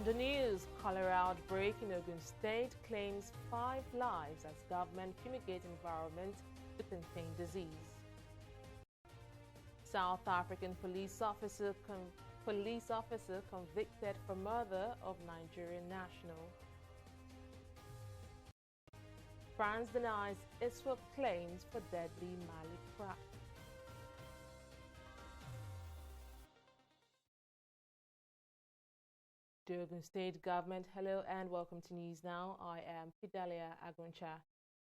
The news, cholera outbreak in Ogun State claims 5 lives as government fumigates environment to contain disease. South African police officer convicted for murder of Nigerian national. France denies Israel claims for deadly Mali crack. The Ogun State government, hello and welcome to News Now. I am Fidelia Aguncha.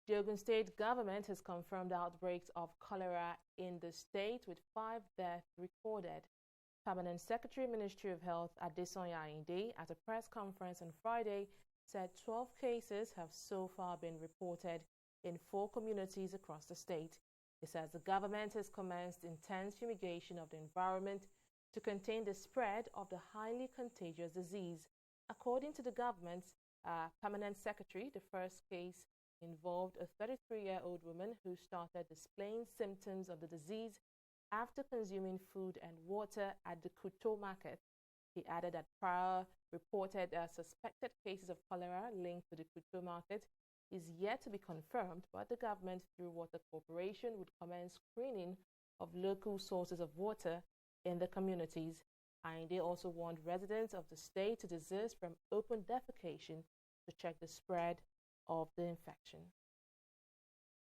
The Ogun State government has confirmed outbreaks of cholera in the state with 5 deaths recorded. Permanent Secretary, Ministry of Health Adesonya Ayinde, at a press conference on Friday, said 12 cases have so far been reported in 4 communities across the state. He says the government has commenced intense fumigation of the environment to contain the spread of the highly contagious disease. According to the government's permanent secretary, the first case involved a 33-year-old woman who started displaying symptoms of the disease after consuming food and water at the Kuto market. He added that prior reported suspected cases of cholera linked to the Kuto market is yet to be confirmed, but the government, through Water Corporation, would commence screening of local sources of water in the communities. Ayinde also warned residents of the state to desist from open defecation to check the spread of the infection.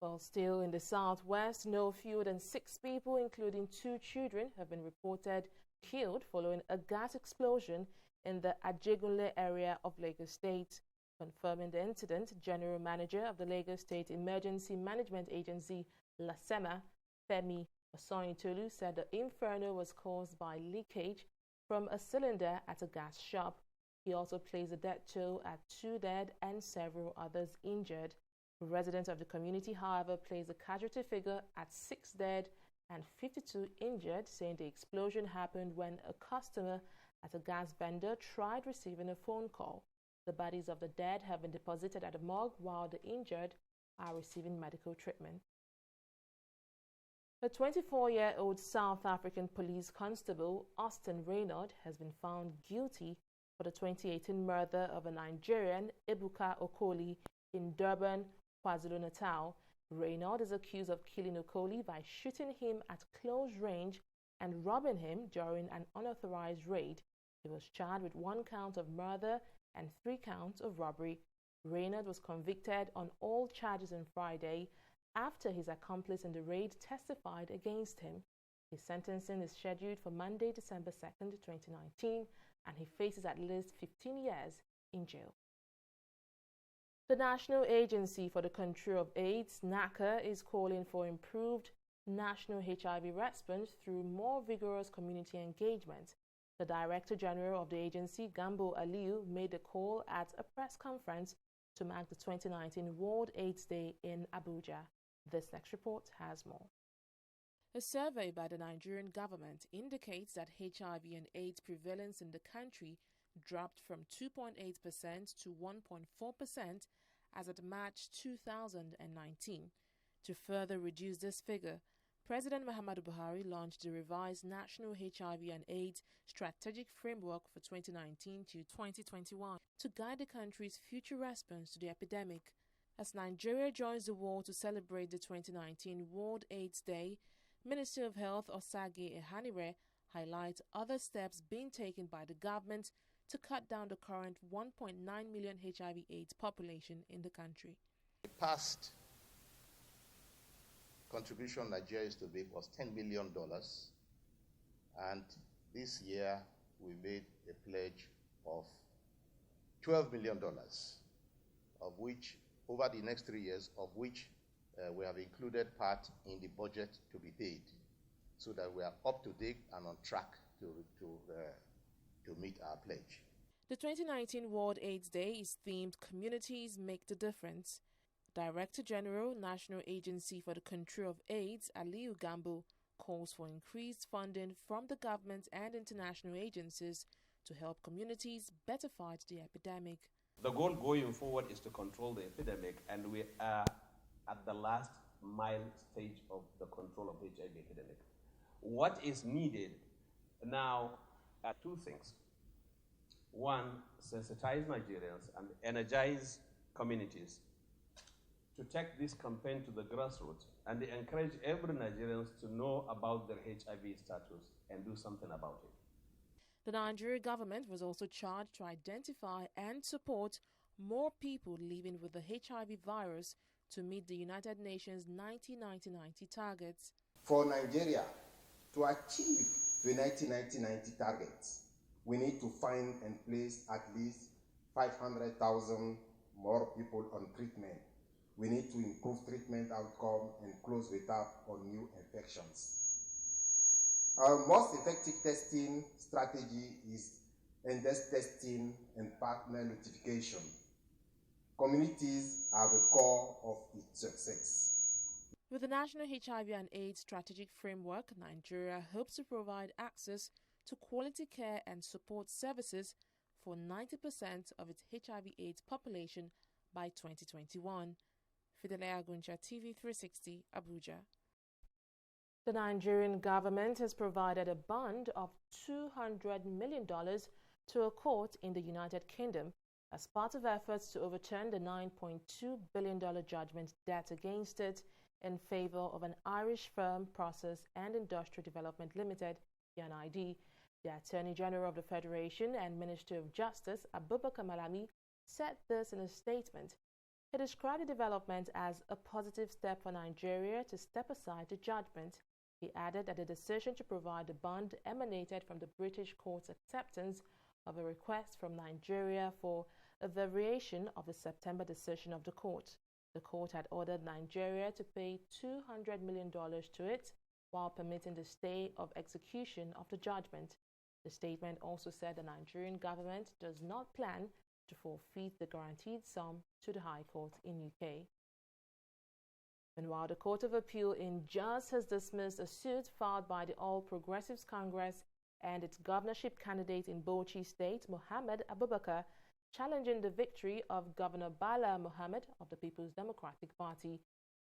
Well, still in the southwest, no fewer than 6 people, including 2 children, have been reported killed following a gas explosion in the Ajegunle area of Lagos State. Confirming the incident, General Manager of the Lagos State Emergency Management Agency, LASEMA, Femi Osoyintolu, said the inferno was caused by leakage from a cylinder at a gas shop. He also placed a death toll at 2 dead and several others injured. Residents of the community, however, placed the casualty figure at 6 dead and 52 injured, saying the explosion happened when a customer at a gas vendor tried receiving a phone call. The bodies of the dead have been deposited at a morgue, while the injured are receiving medical treatment. A 24-year-old South African police constable, Austin Reynard, has been found guilty for the 2018 murder of a Nigerian, Ebuka Okoli, in Durban, KwaZulu-Natal. Reynard is accused of killing Okoli by shooting him at close range and robbing him during an unauthorized raid. He was charged with 1 count of murder and 3 counts of robbery. Reynard was convicted on all charges on Friday after his accomplice in the raid testified against him. His sentencing is scheduled for Monday, December 2nd, 2019, and he faces at least 15 years in jail. The National Agency for the Control of AIDS, NACA, is calling for improved national HIV response through more vigorous community engagement. The Director General of the agency, Gambo Aliyu, made the call at a press conference to mark the 2019 World AIDS Day in Abuja. This next report has more. A survey by the Nigerian government indicates that HIV and AIDS prevalence in the country dropped from 2.8% to 1.4% as at March 2019. To further reduce this figure, President Muhammadu Buhari launched the revised National HIV and AIDS Strategic Framework for 2019 to 2021 to guide the country's future response to the epidemic. As Nigeria joins the world to celebrate the 2019 World AIDS Day, Minister of Health Osage Ehanire highlights other steps being taken by the government to cut down the current 1.9 million HIV/AIDS population in the country. The past contribution Nigeria used to make was $10 million, and this year we made a pledge of $12 million, of which over the next 3 years, of which we have included part in the budget to be paid, so that we are up to date and on track to meet our pledge. The 2019 World AIDS Day is themed Communities Make the Difference. Director General, National Agency for the Control of AIDS, Aliyu Gambo, calls for increased funding from the government and international agencies to help communities better fight the epidemic. The goal going forward is to control the epidemic, and we are at the last mile stage of the control of HIV epidemic. What is needed now are 2 things. one, sensitize Nigerians and energize communities to take this campaign to the grassroots and encourage every Nigerian to know about their HIV status and do something about it. The Nigerian government was also charged to identify and support more people living with the HIV virus to meet the United Nations 90-90-90 targets. For Nigeria to achieve the 90-90-90 targets, we need to find and place at least 500,000 more people on treatment. We need to improve treatment outcome and close the tap on new infections. Our most effective testing strategy is index testing and partner notification. Communities are the core of its success. With the National HIV and AIDS Strategic Framework, Nigeria hopes to provide access to quality care and support services for 90% of its HIV/AIDS population by 2021. Fidelia Aguncha, TV360, Abuja. The Nigerian government has provided a bond of $200 million to a court in the United Kingdom as part of efforts to overturn the $9.2 billion judgment debt against it in favor of an Irish firm, Process and Industrial Development Limited, PNID. The Attorney General of the Federation and Minister of Justice, Abubakar Malami, said this in a statement. He described the development as a positive step for Nigeria to step aside the judgment. He added that the decision to provide the bond emanated from the British court's acceptance of a request from Nigeria for a variation of the September decision of the court. The court had ordered Nigeria to pay $200 million to it while permitting the stay of execution of the judgment. The statement also said the Nigerian government does not plan to forfeit the guaranteed sum to the High Court in UK. And while the Court of Appeal in Jos has dismissed a suit filed by the All Progressives Congress and its governorship candidate in Bauchi State, Mohammed Abubakar, challenging the victory of Governor Bala Mohammed of the People's Democratic Party.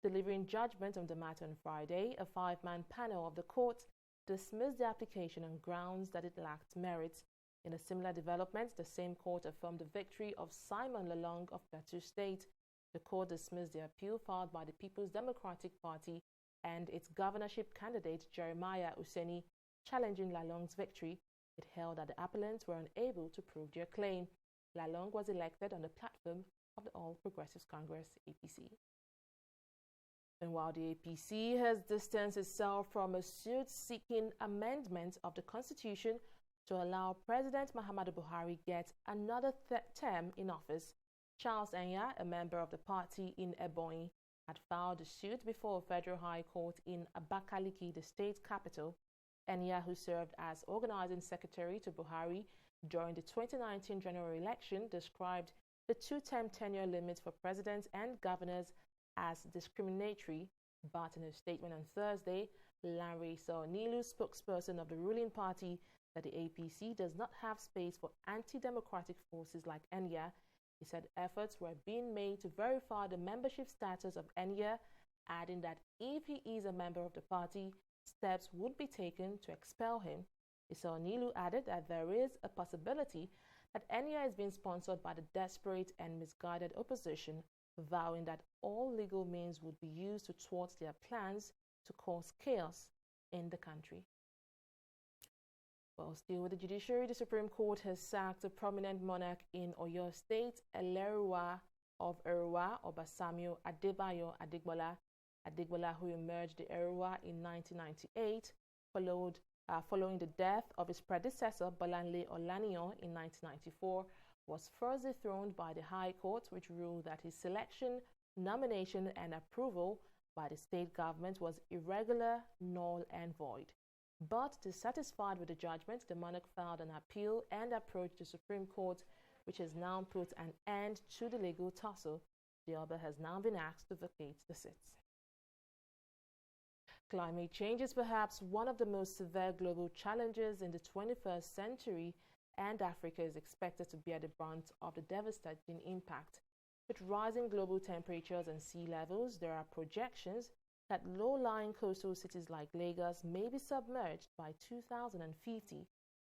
Delivering judgment on the matter on Friday, a five-man panel of the court dismissed the application on grounds that it lacked merit. In a similar development, the same court affirmed the victory of Simon Lalong of Plateau State. The court dismissed the appeal filed by the People's Democratic Party and its governorship candidate Jeremiah Useni, challenging Lalong's victory. It held that the appellants were unable to prove their claim. Lalong was elected on the platform of the All Progressives Congress, APC. And while the APC has distanced itself from a suit seeking amendment of the Constitution to allow President Muhammadu Buhari get another term in office, Charles Enya, a member of the party in Ebonyi, had filed a suit before a federal high court in Abakaliki, the state capital. Enya, who served as organizing secretary to Buhari during the 2019 general election, described the two-term tenure limit for presidents and governors as discriminatory. But in a statement on Thursday, Lanre Sowonilu, spokesperson of the ruling party, said the APC does not have space for anti-democratic forces like Enya. He said efforts were being made to verify the membership status of Enya, adding that if he is a member of the party, steps would be taken to expel him. Sowonilu added that there is a possibility that Enya is being sponsored by the desperate and misguided opposition, vowing that all legal means would be used to thwart their plans to cause chaos in the country. Well, still with the judiciary, the Supreme Court has sacked a prominent monarch in Oyo State, Eleruwa of Eruwa, Obasanjo Adebayo Adigbola, who emerged the Eruwa in 1998, following the death of his predecessor, Bolanle Olaniyan, in 1994, was first dethroned by the High Court, which ruled that his selection, nomination, and approval by the state government was irregular, null, and void. But dissatisfied with the judgment, the monarch filed an appeal and approached the Supreme Court, which has now put an end to the legal tussle. The Oba has now been asked to vacate the seats. Climate change is perhaps one of the most severe global challenges in the 21st century, and Africa is expected to bear the brunt of the devastating impact. With rising global temperatures and sea levels, there are projections that low-lying coastal cities like Lagos may be submerged by 2050.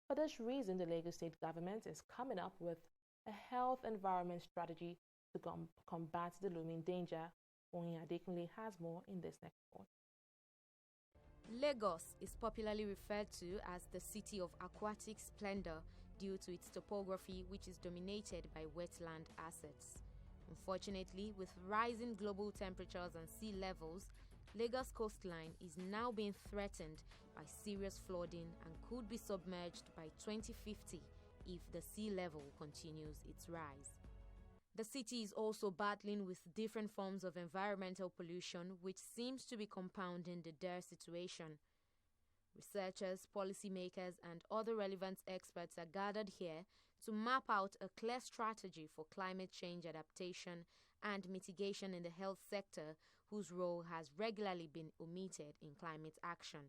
For this reason, the Lagos State government is coming up with a health environment strategy to combat the looming danger. Onyi Adekunle has more in this next report. Lagos is popularly referred to as the city of aquatic splendor due to its topography, which is dominated by wetland assets. Unfortunately, with rising global temperatures and sea levels, Lagos coastline is now being threatened by serious flooding and could be submerged by 2050 if the sea level continues its rise. The city is also battling with different forms of environmental pollution, which seems to be compounding the dire situation. Researchers, policymakers, and other relevant experts are gathered here to map out a clear strategy for climate change adaptation and mitigation in the health sector, whose role has regularly been omitted in climate action.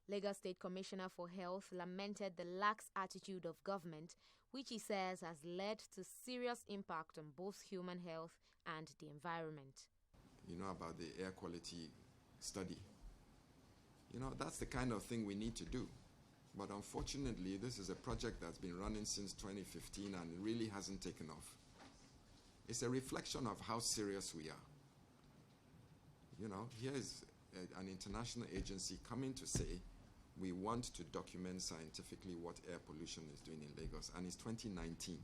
Lagos State Commissioner for Health lamented the lax attitude of government, which he says has led to serious impact on both human health and the environment. You know about the air quality study. You know, that's the kind of thing we need to do. But unfortunately, this is a project that's been running since 2015 and it really hasn't taken off. It's a reflection of how serious we are. You know, here is an international agency coming to say, we want to document scientifically what air pollution is doing in Lagos, and it's 2019.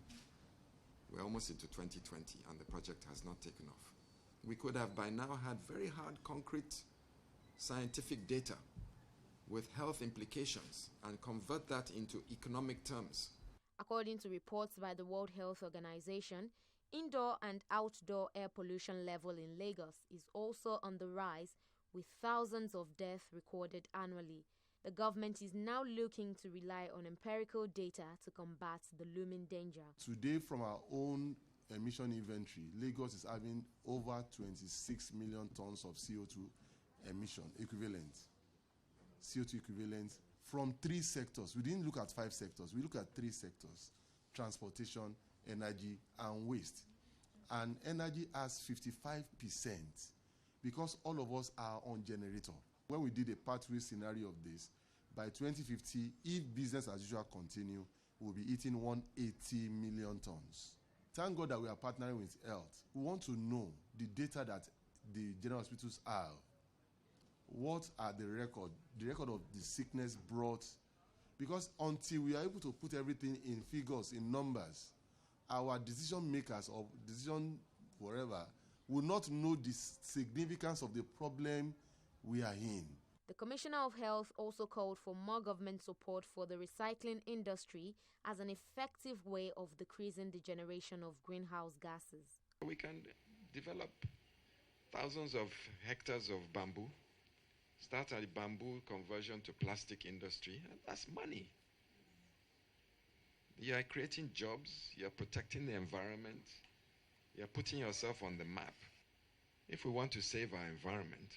We're almost into 2020, and the project has not taken off. We could have by now had very hard, concrete scientific data with health implications and convert that into economic terms. According to reports by the World Health Organization, indoor and outdoor air pollution level in Lagos is also on the rise, with thousands of deaths recorded annually. The government is now looking to rely on empirical data to combat the looming danger. Today, from our own emission inventory, Lagos is having over 26 million tons of CO2 emission equivalent. CO2 equivalent from 3 sectors. We didn't look at 5 sectors. We look at 3 sectors: transportation, energy, and waste. And energy has 55% because all of us are on generator. When we did a pathway scenario of this, by 2050, if business as usual continue, we'll be eating 180 million tons. Thank God that we are partnering with health. We want to know the data that the general hospitals have. What are the record of the sickness brought? Because until we are able to put everything in figures, in numbers, our decision makers or decision whatever will not know the significance of the problem we are in. The Commissioner of Health also called for more government support for the recycling industry as an effective way of decreasing the generation of greenhouse gases. We can develop thousands of hectares of bamboo, start a bamboo conversion to plastic industry, and that's money. You are creating jobs, you're protecting the environment, you're putting yourself on the map. If we want to save our environment,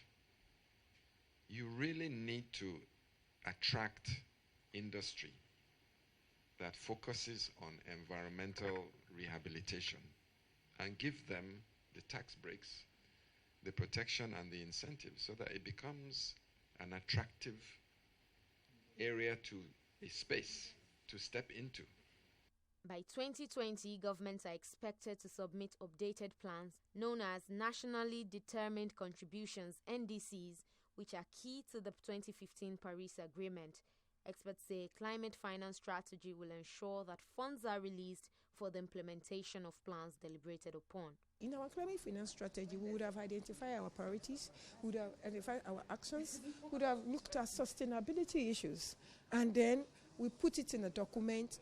you really need to attract industry that focuses on environmental rehabilitation and give them the tax breaks, the protection and the incentives so that it becomes an attractive area to a space to step into. By 2020, governments are expected to submit updated plans known as Nationally Determined Contributions (NDCs), which are key to the 2015 Paris Agreement. Experts say climate finance strategy will ensure that funds are released for the implementation of plans deliberated upon. In our climate finance strategy, we would have identified our priorities, we would have identified our actions, we would have looked at sustainability issues, and then we put it in a document,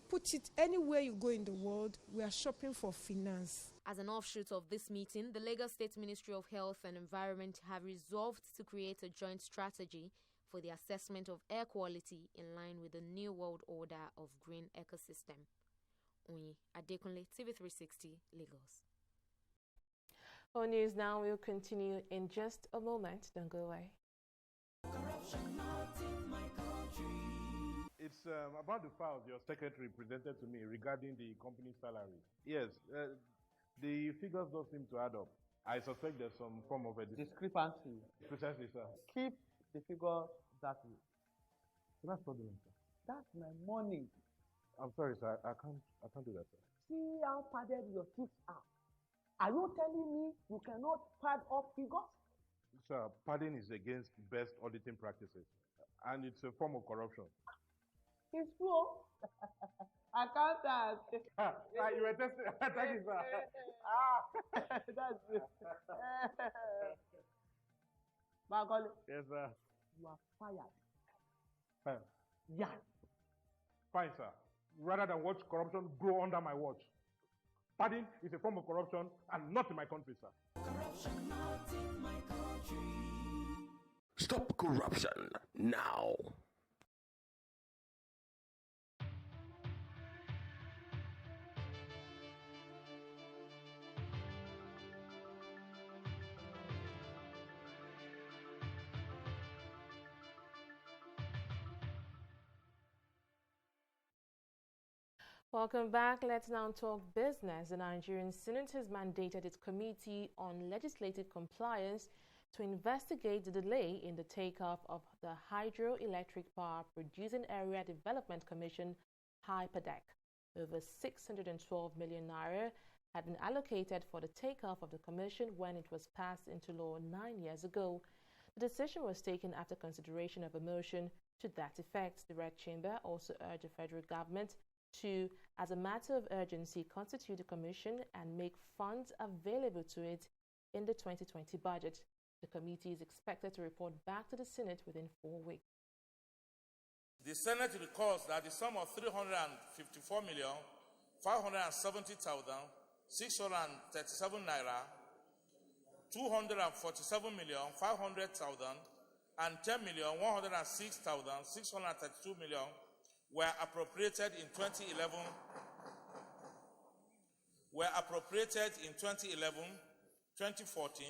put it anywhere you go in the world. We are shopping for finance. As an offshoot of this meeting, the Lagos State Ministry of Health and Environment have resolved to create a joint strategy for the assessment of air quality in line with the New World Order of Green Ecosystem. Onyi Adekunle, TV360, Lagos. On News Now will continue in just a moment. Don't go away. It's about the files your secretary presented to me regarding the company's salary. Yes, the figures don't seem to add up. I suspect there's some form of a discrepancy. Precisely, sir. Keep the figure that way. So that's fraudulent, sir. That's my money. I'm sorry, sir. I can't do that, sir. See how padded your sheets are. Are you telling me you cannot pad up figures? Sir, padding is against best auditing practices, and it's a form of corruption. It's true. Accountant. You were testing. Thank you, sir. That's it. Bagole, Yes, sir. you are fired. Fine. Yes. Fine, sir. Rather than watch corruption grow under my watch. Padding is a form of corruption and not in my country, sir. Corruption not in my country. Stop corruption now. Welcome back. Let's now talk business. The Nigerian Senate has mandated its Committee on Legislative Compliance to investigate the delay in the takeoff of the Hydroelectric Power Producing Area Development Commission, HYPODEC. Over 612 million naira had been allocated for the takeoff of the commission when it was passed into law 9 years ago. The decision was taken after consideration of a motion to that effect. The Red Chamber also urged the federal government to, as a matter of urgency, constitute a commission and make funds available to it in the 2020 budget. The committee is expected to report back to the Senate within 4 weeks. The Senate records that the sum of 354,570,637 naira, 247,500,000, and 10,106,632 million were appropriated in 2011 2014,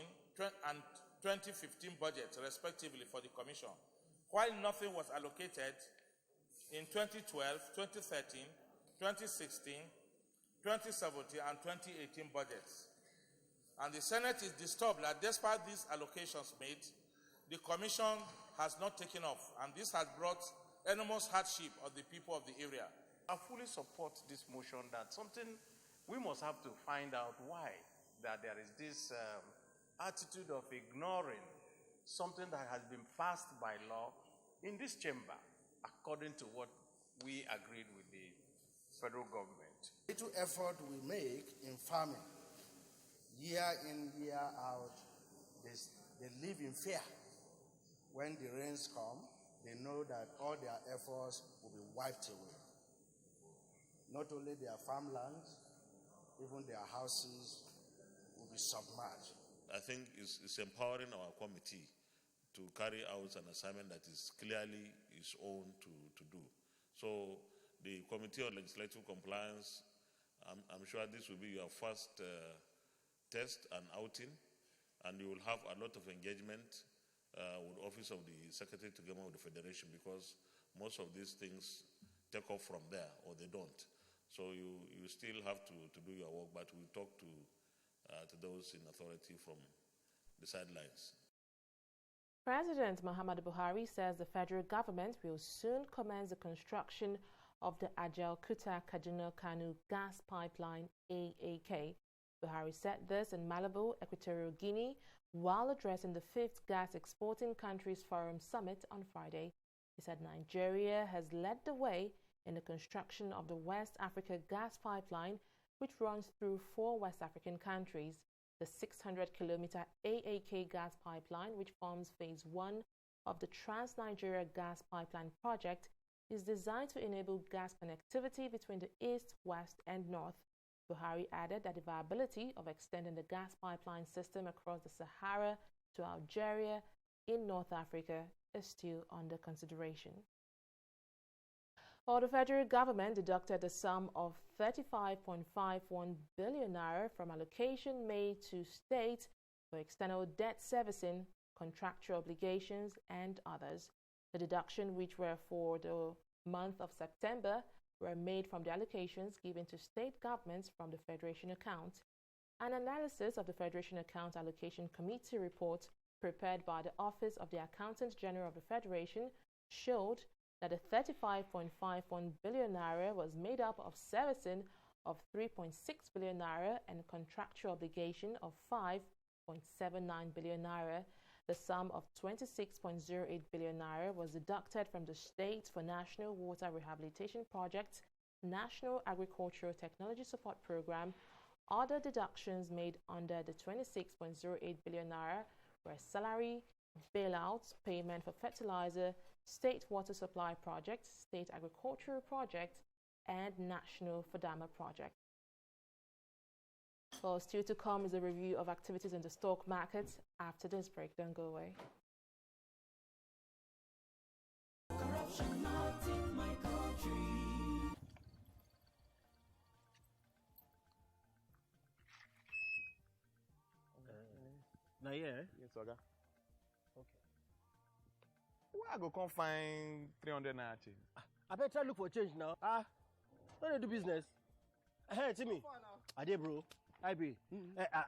and 2015 budgets, respectively, for the Commission, while nothing was allocated in 2012, 2013, 2016, 2017, and 2018 budgets. And the Senate is disturbed that despite these allocations made, the Commission has not taken off, and this has brought enormous hardship of the people of the area. I fully support this motion that we must have to find out why that there is this attitude of ignoring something that has been passed by law in this chamber, according to what we agreed with the federal government. Little effort we make in farming, year in, year out, they live in fear. When the rains come, they know that all their efforts will be wiped away. Not only their farmlands, even their houses will be submerged. I think it's empowering our committee to carry out an assignment that is clearly its own to do. So the Committee on Legislative Compliance, I'm sure this will be your first test and outing, and you will have a lot of engagement with the Office of the Secretary to Government of the Federation, because most of these things take off from there, or they don't. So you still have to do your work, but we'll talk to those in authority from the sidelines. President Muhammadu Buhari says the federal government will soon commence the construction of the Ajaokuta-Kaduna-Kanu gas pipeline, AAK. Buhari said this in Malabo, Equatorial Guinea, while addressing the 5th Gas Exporting Countries Forum Summit on Friday. He said Nigeria has led the way in the construction of the West Africa gas pipeline, which runs through 4 West African countries. The 600-kilometer AAK gas pipeline, which forms Phase 1 of the Trans-Nigeria Gas Pipeline Project, is designed to enable gas connectivity between the East, West, and North. Buhari added that the viability of extending the gas pipeline system across the Sahara to Algeria in North Africa is still under consideration. While the federal government deducted a sum of 35.51 billion naira from allocation made to states for external debt servicing, contractual obligations, and others. The deduction, which were for the month of September, were made from the allocations given to state governments from the Federation account. An analysis of the Federation Account Allocation Committee report prepared by the Office of the Accountant General of the Federation showed that the 35.51 billion naira was made up of servicing of 3.6 billion naira and contractual obligation of 5.79 billion naira. The sum of 26.08 billion naira was deducted from the state for National Water Rehabilitation Project, National Agricultural Technology Support Program. Other deductions made under the 26.08 billion naira were salary, bailouts, payment for fertilizer, state water supply project, state agricultural project, and national Fadama project. Well, still to come is a review of activities in the stock markets. After this break, don't go away. Corruption not in my country. Now, yeah. Yes, Oga. Okay. Where I go come find 300 naira change? I better try look for change now. Don't do business. Hey, Timmy. Ade, bro. I be.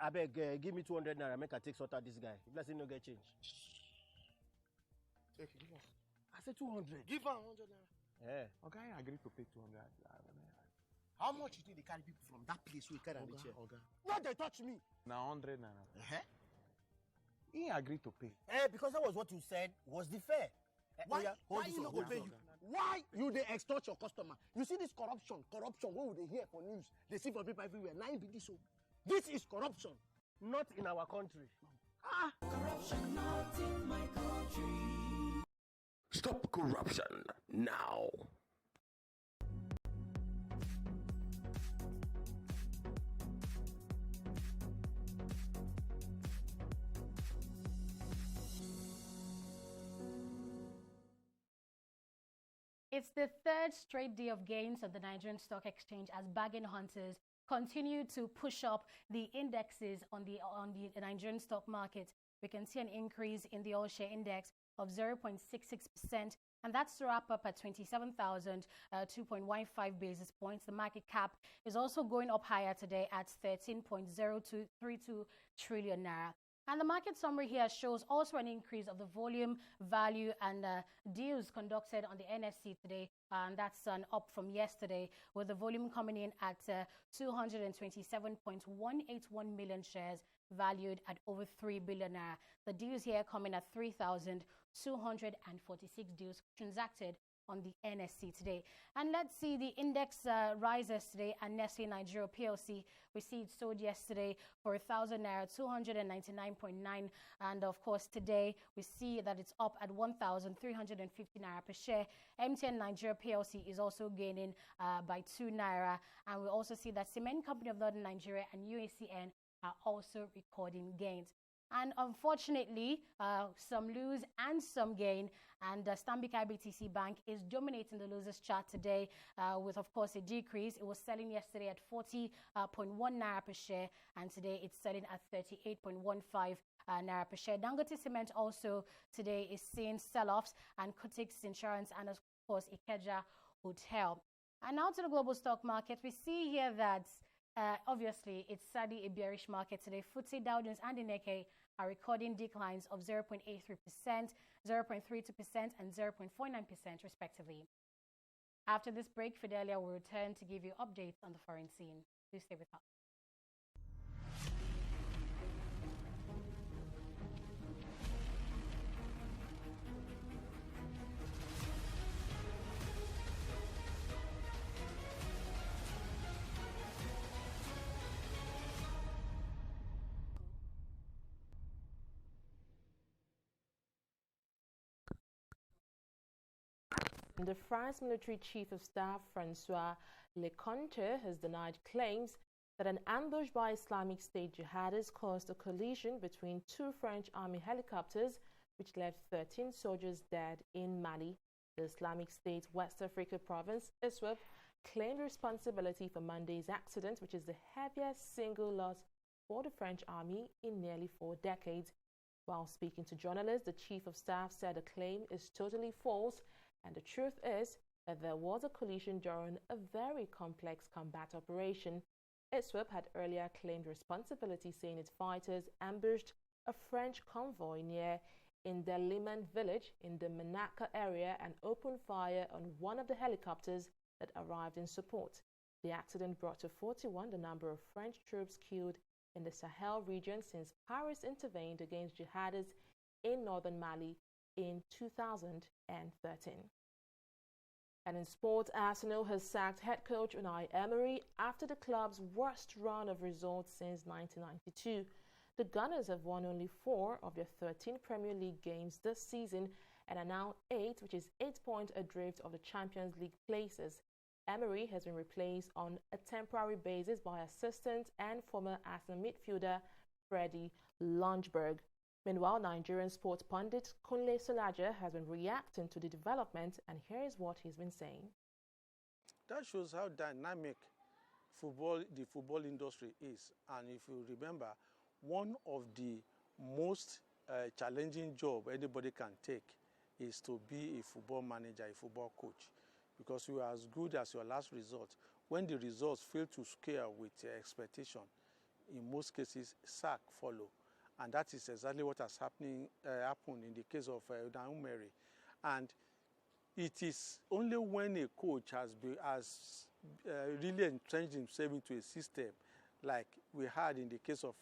I beg, give me 200 naira. Make I take sort out this guy. If let's say no get change. Take it, give him. I said 200. Give him 100 naira. Yeah. Okay, I agree to pay 200. How much you think they carry people from that place we carry the chair? Okay. No, they touch me. Now 100 naira. He agreed to pay. Because that was what you said was the fair. Why you not go pay you? Why you they extort your customer? You see this corruption. What would they hear for news? They see for people everywhere. Now be this so. This is corruption, not in our country. Corruption not in my country. Stop corruption now. It's the third straight day of gains on the Nigerian Stock Exchange as bargain hunters continue to push up the indexes on the Nigerian stock market. We can see an increase in the all-share index of 0.66%, and that's to wrap up at 27,002.15 basis points. The market cap is also going up higher today at 13.0232 trillion naira. And the market summary here shows also an increase of the volume, value, and deals conducted on the NSE today. And that's up from yesterday, with the volume coming in at 227.181 million shares, valued at over 3 billion naira. The deals here coming at 3,246 deals transacted on the NSE today. And let's see the index rises today. And Nestle Nigeria PLC, we see it sold yesterday for 1,000 naira, 299.9. And of course, today we see that it's up at 1,350 naira per share. MTN Nigeria PLC is also gaining by 2 naira. And we also see that Cement Company of Northern Nigeria and UACN are also recording gains. And unfortunately, some lose and some gain. And Stanbic IBTC Bank is dominating the losers chart today with, of course, a decrease. It was selling yesterday at 40.1 naira per share, and today it's selling at 38.15 naira per share. Dangote Cement also today is seeing sell-offs, and Kutix Insurance and, of course, Ikeja Hotel. And now to the global stock market. We see here that obviously, it's sadly a bearish market today. FTSE, Dow Jones, and the Nikkei are recording declines of 0.83%, 0.32%, and 0.49% respectively. After this break, Fidelia will return to give you updates on the foreign scene. Please stay with us. The France military chief of staff, Francois Leconte, has denied claims that an ambush by Islamic State jihadists caused a collision between two French army helicopters, which left 13 soldiers dead in Mali. The Islamic State West Africa province, ISWAP, claimed responsibility for Monday's accident, which is the heaviest single loss for the French army in nearly 4 decades. While speaking to journalists, the chief of staff said the claim is totally false, and the truth is that there was a collision during a very complex combat operation. ISWAP had earlier claimed responsibility, saying its fighters ambushed a French convoy near in Deliman village in the Menaka area and opened fire on one of the helicopters that arrived in support. The accident brought to 41 the number of French troops killed in the Sahel region since Paris intervened against jihadists in northern Mali in 2013. And in sports, Arsenal has sacked head coach Unai Emery after the club's worst run of results since 1992. The Gunners have won only 4 of their 13 Premier League games this season and are now 8, which is 8 points adrift of the Champions League places. Emery has been replaced on a temporary basis by assistant and former Arsenal midfielder Freddie Ljungberg. Meanwhile, Nigerian sports pundit Kunle Solaja has been reacting to the development, and here is what he's been saying. That shows how dynamic the football industry is. And if you remember, one of the most challenging jobs anybody can take is to be a football manager, a football coach, because you are as good as your last result. When the results fail to scale with expectation, in most cases, sack follow. And that is exactly what has happened in the case of Unai Emery. And it is only when a coach has really entrenched himself into a system, like we had in the case of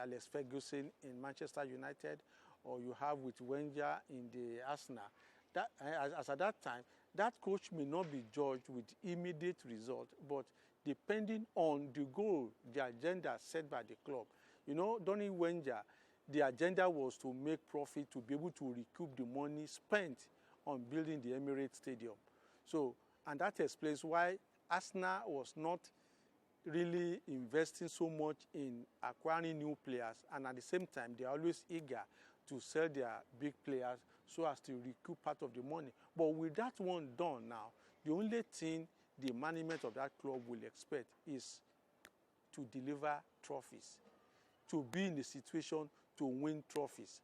Alex Ferguson in Manchester United, or you have with Wenger in the Arsenal, that, as at that time, that coach may not be judged with immediate result, but depending on the goal, the agenda set by the club. You know, during Wenger, the agenda was to make profit, to be able to recoup the money spent on building the Emirates Stadium. So, and that explains why Arsenal was not really investing so much in acquiring new players, and at the same time, they are always eager to sell their big players so as to recoup part of the money. But with that one done now, the only thing the management of that club will expect is to deliver trophies, to be in the situation to win trophies.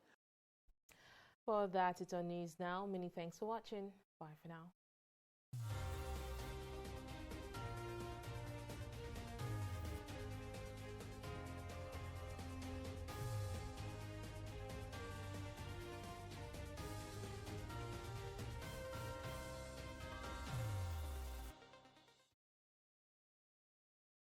For that, it's on News Now. Many thanks for watching. Bye for now.